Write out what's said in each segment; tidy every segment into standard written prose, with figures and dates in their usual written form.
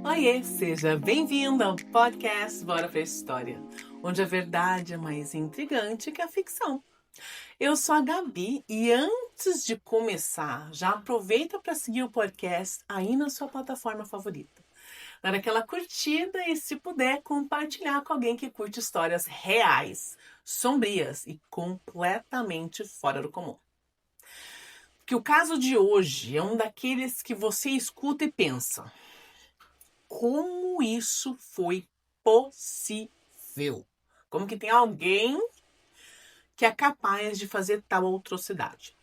Oiê, seja bem-vindo ao podcast Bora pra História, onde a verdade é mais intrigante que a ficção. Eu sou a Gabi e antes de começar, já aproveita para seguir o podcast aí na sua plataforma favorita. Dar aquela curtida e, se puder, compartilhar com alguém que curte histórias reais, sombrias e completamente fora do comum. Que o caso de hoje é um daqueles que você escuta e pensa: como isso foi possível? Como que tem alguém que é capaz de fazer tal atrocidade?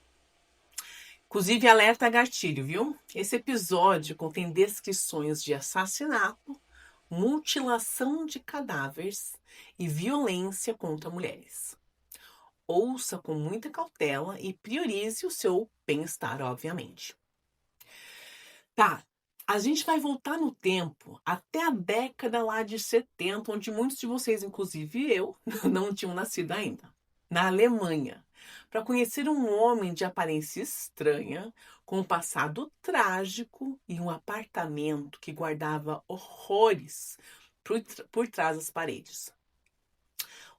Inclusive, alerta gatilho, viu? Esse episódio contém descrições de assassinato, mutilação de cadáveres e violência contra mulheres. Ouça com muita cautela e priorize o seu bem-estar, obviamente. Tá, a gente vai voltar no tempo até a década lá de 70, onde muitos de vocês, inclusive eu, não tinham nascido ainda. Na Alemanha, para conhecer um homem de aparência estranha, com um passado trágico e um apartamento que guardava horrores por trás das paredes.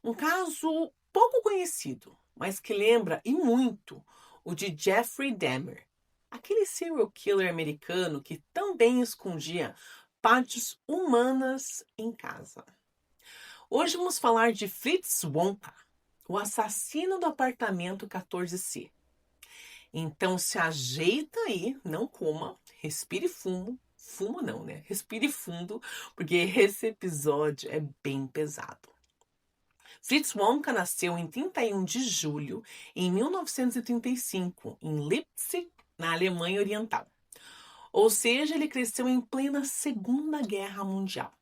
Um caso pouco conhecido, mas que lembra e muito o de Jeffrey Dahmer, aquele serial killer americano que também escondia partes humanas em casa. Hoje vamos falar de Fritz Wonka, o assassino do apartamento 14C. Então se ajeita aí, não coma, respire fundo. Fumo não, né? Respire fundo, porque esse episódio é bem pesado. Fritz Wonka nasceu em 31 de julho em 1935, em Leipzig, na Alemanha Oriental. Ou seja, ele cresceu em plena Segunda Guerra Mundial.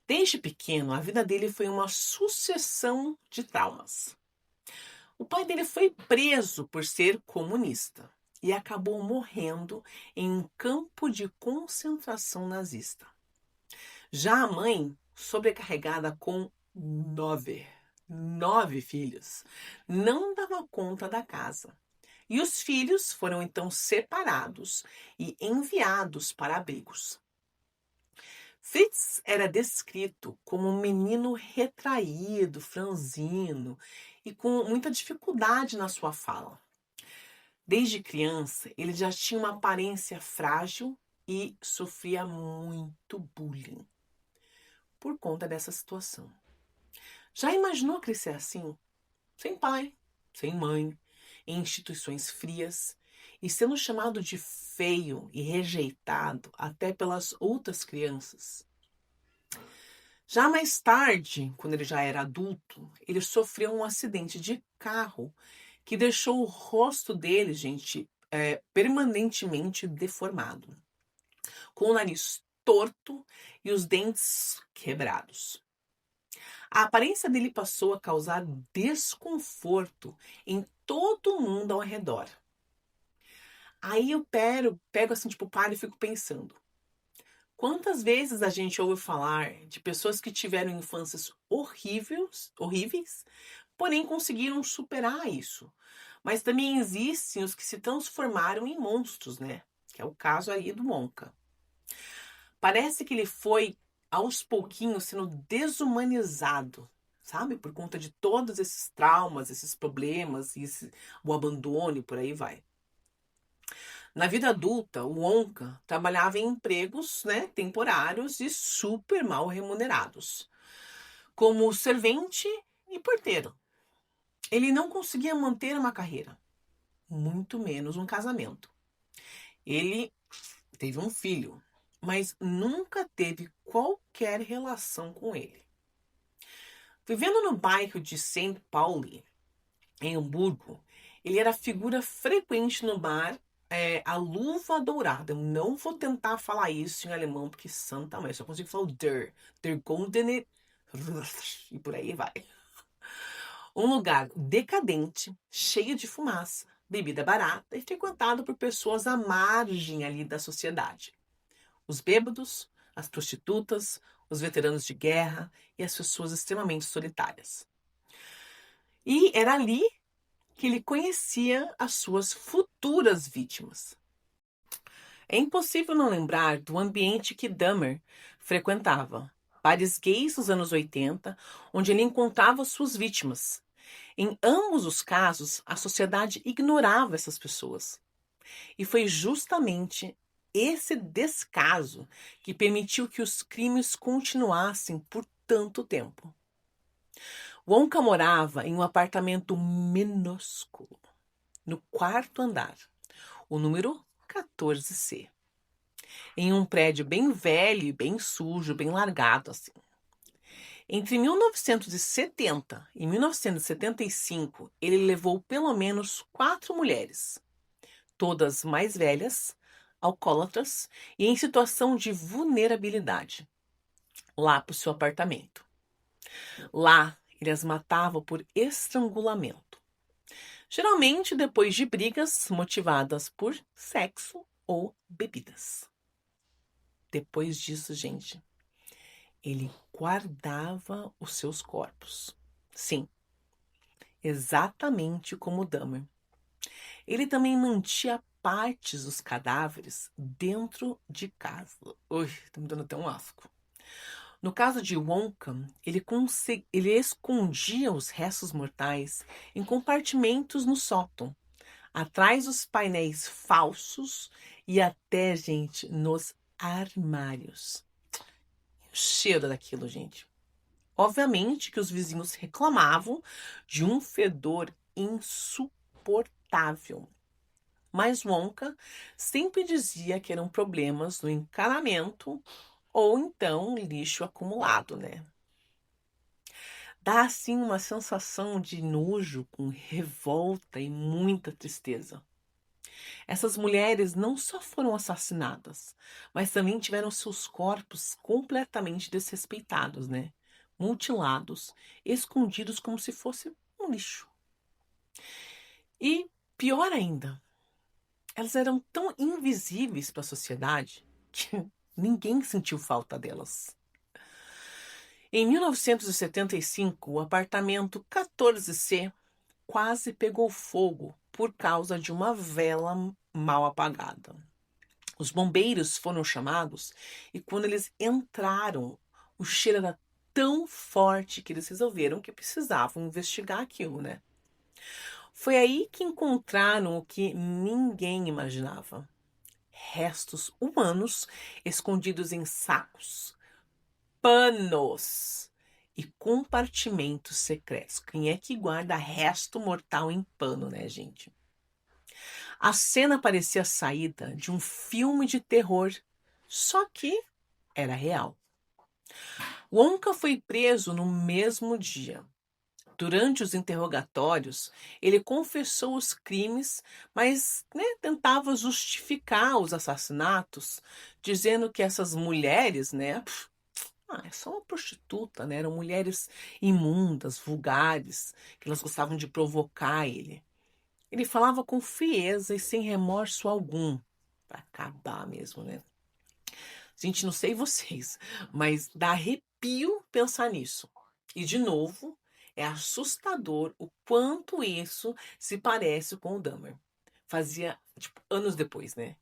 Desde pequeno, a vida dele foi uma sucessão de traumas. O pai dele foi preso por ser comunista e acabou morrendo em um campo de concentração nazista. Já a mãe, sobrecarregada com nove filhos, não dava conta da casa. E os filhos foram então separados e enviados para abrigos. Fritz era descrito como um menino retraído, franzino e com muita dificuldade na sua fala. Desde criança, ele já tinha uma aparência frágil e sofria muito bullying por conta dessa situação. Já imaginou crescer assim? Sem pai, sem mãe, em instituições frias e sendo chamado de feio e rejeitado até pelas outras crianças? Já mais tarde, quando ele já era adulto, ele sofreu um acidente de carro que deixou o rosto dele, gente, permanentemente deformado, com o nariz torto e os dentes quebrados. A aparência dele passou a causar desconforto em todo mundo ao redor. Aí eu pego assim, tipo, paro e fico pensando. Quantas vezes a gente ouve falar de pessoas que tiveram infâncias horríveis, porém conseguiram superar isso. Mas também existem os que se transformaram em monstros, né? Que é o caso aí do Monka. Parece que ele foi, aos pouquinhos, sendo desumanizado, sabe? Por conta de todos esses traumas, esses problemas, o abandono e por aí vai. Na vida adulta, o Wonka trabalhava em empregos, né, temporários e super mal remunerados, como servente e porteiro. Ele não conseguia manter uma carreira, muito menos um casamento. Ele teve um filho, mas nunca teve qualquer relação com ele. Vivendo no bairro de St. Pauli, em Hamburgo, ele era figura frequente no bar A Luva Dourada. Eu não vou tentar falar isso em alemão, porque santa mãe, só consigo falar o der Goldene, e por aí vai. Um lugar decadente, cheio de fumaça, bebida barata e frequentado por pessoas à margem ali da sociedade. Os bêbados, as prostitutas, os veteranos de guerra e as pessoas extremamente solitárias. E era ali que ele conhecia as suas futuras vítimas. É impossível não lembrar do ambiente que Dahmer frequentava. Bares gays nos anos 80, onde ele encontrava suas vítimas. Em ambos os casos, a sociedade ignorava essas pessoas. E foi justamente esse descaso que permitiu que os crimes continuassem por tanto tempo. Wonka morava em um apartamento minúsculo, no quarto andar, o número 14C, em um prédio bem velho e bem sujo, bem largado assim. Entre 1970 e 1975, ele levou pelo menos 4 mulheres, todas mais velhas, alcoólatras e em situação de vulnerabilidade, lá para o seu apartamento. Lá, ele as matava por estrangulamento, geralmente depois de brigas motivadas por sexo ou bebidas. Depois disso, gente, ele guardava os seus corpos. Sim, exatamente como Dahmer. Ele também mantinha partes dos cadáveres dentro de casa. Ui, tá me dando até um asco. No caso de Wonka, ele escondia os restos mortais em compartimentos no sótão, atrás dos painéis falsos e até, gente, nos armários. O cheiro daquilo, gente. Obviamente que os vizinhos reclamavam de um fedor insuportável. Mas Wonka sempre dizia que eram problemas no encanamento ou então lixo acumulado, né? Dá assim uma sensação de nojo com revolta e muita tristeza. Essas mulheres não só foram assassinadas, mas também tiveram seus corpos completamente desrespeitados, né? Mutilados, escondidos como se fosse um lixo. E pior ainda, elas eram tão invisíveis para a sociedade que ninguém sentiu falta delas. Em 1975, o apartamento 14C quase pegou fogo por causa de uma vela mal apagada. Os bombeiros foram chamados e quando eles entraram, o cheiro era tão forte que eles resolveram que precisavam investigar aquilo, né? Foi aí que encontraram o que ninguém imaginava: restos humanos escondidos em sacos, panos e compartimentos secretos. Quem é que guarda resto mortal em pano, né, gente? A cena parecia saída de um filme de terror, só que era real. Wonka foi preso no mesmo dia. Durante os interrogatórios, ele confessou os crimes, mas tentava justificar os assassinatos, dizendo que essas mulheres, é só uma prostituta, né? Eram mulheres imundas, vulgares, que elas gostavam de provocar ele. Ele falava com frieza e sem remorso algum, para acabar mesmo, né? Gente, não sei vocês, mas dá arrepio pensar nisso. E, de novo, é assustador o quanto isso se parece com o Dahmer. Fazia, anos depois, né?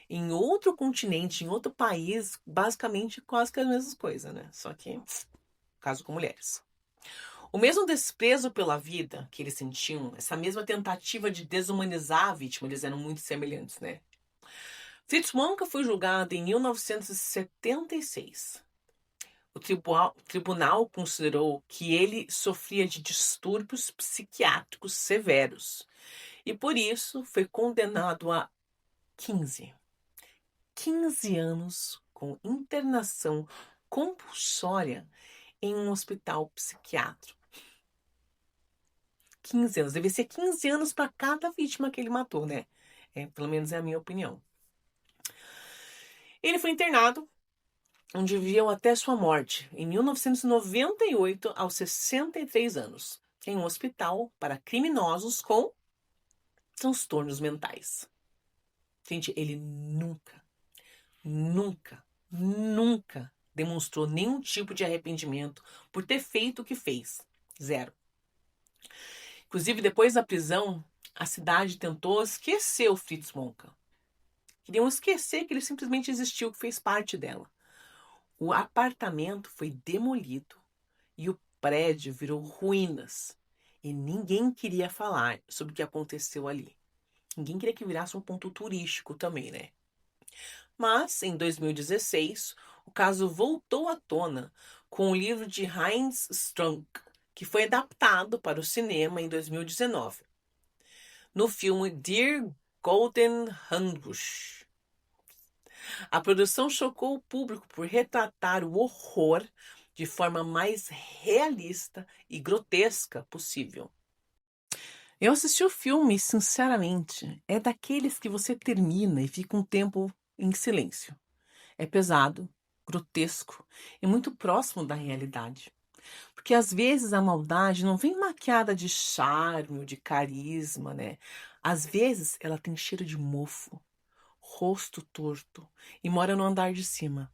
Em outro continente, em outro país, basicamente quase que as mesmas coisas, né? Só que, caso com mulheres. O mesmo desprezo pela vida que eles sentiam, essa mesma tentativa de desumanizar a vítima, eles eram muito semelhantes, né? Fritz Wonka foi julgado em 1976. O tribunal considerou que ele sofria de distúrbios psiquiátricos severos e, por isso, foi condenado a 15 anos com internação compulsória em um hospital psiquiátrico. 15 anos. Deve ser 15 anos para cada vítima que ele matou, né? Pelo menos é a minha opinião. Ele foi internado, onde viveu até sua morte, em 1998, aos 63 anos, em um hospital para criminosos com transtornos mentais. Gente, ele nunca demonstrou nenhum tipo de arrependimento por ter feito o que fez. Zero. Inclusive, depois da prisão, a cidade tentou esquecer o Fritz Wonka. Queriam esquecer que ele simplesmente existiu, que fez parte dela. O apartamento foi demolido e o prédio virou ruínas. E ninguém queria falar sobre o que aconteceu ali. Ninguém queria que virasse um ponto turístico também, né? Mas, em 2016, o caso voltou à tona com o livro de Heinz Strunk, que foi adaptado para o cinema em 2019, no filme Dear Golden Handbuch. A produção chocou o público por retratar o horror de forma mais realista e grotesca possível. Eu assisti o filme, sinceramente, é daqueles que você termina e fica um tempo em silêncio. É pesado, grotesco e muito próximo da realidade. Porque às vezes a maldade não vem maquiada de charme ou de carisma, né? Às vezes ela tem cheiro de mofo, rosto torto e mora no andar de cima.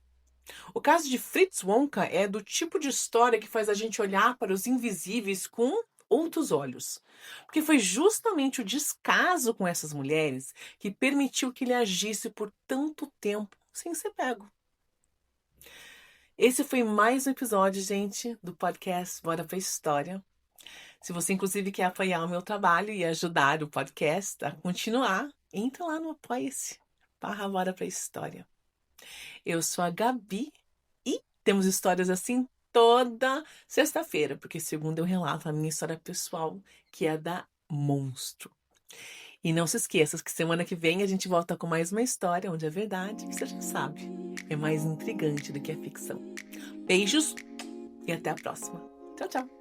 O caso de Fritz Wonka é do tipo de história que faz a gente olhar para os invisíveis com outros olhos. Porque foi justamente o descaso com essas mulheres que permitiu que ele agisse por tanto tempo sem ser pego. Esse foi mais um episódio, gente, do podcast Bora pra História. Se você, inclusive, quer apoiar o meu trabalho e ajudar o podcast a continuar, entra lá no Apoia-se, Bora pra História. Eu sou a Gabi e temos histórias assim toda sexta-feira, porque segunda eu relato a minha história pessoal, que é da Monstro. E não se esqueça que semana que vem a gente volta com mais uma história onde a verdade, você já sabe, é mais intrigante do que a ficção. Beijos e até a próxima. Tchau, tchau.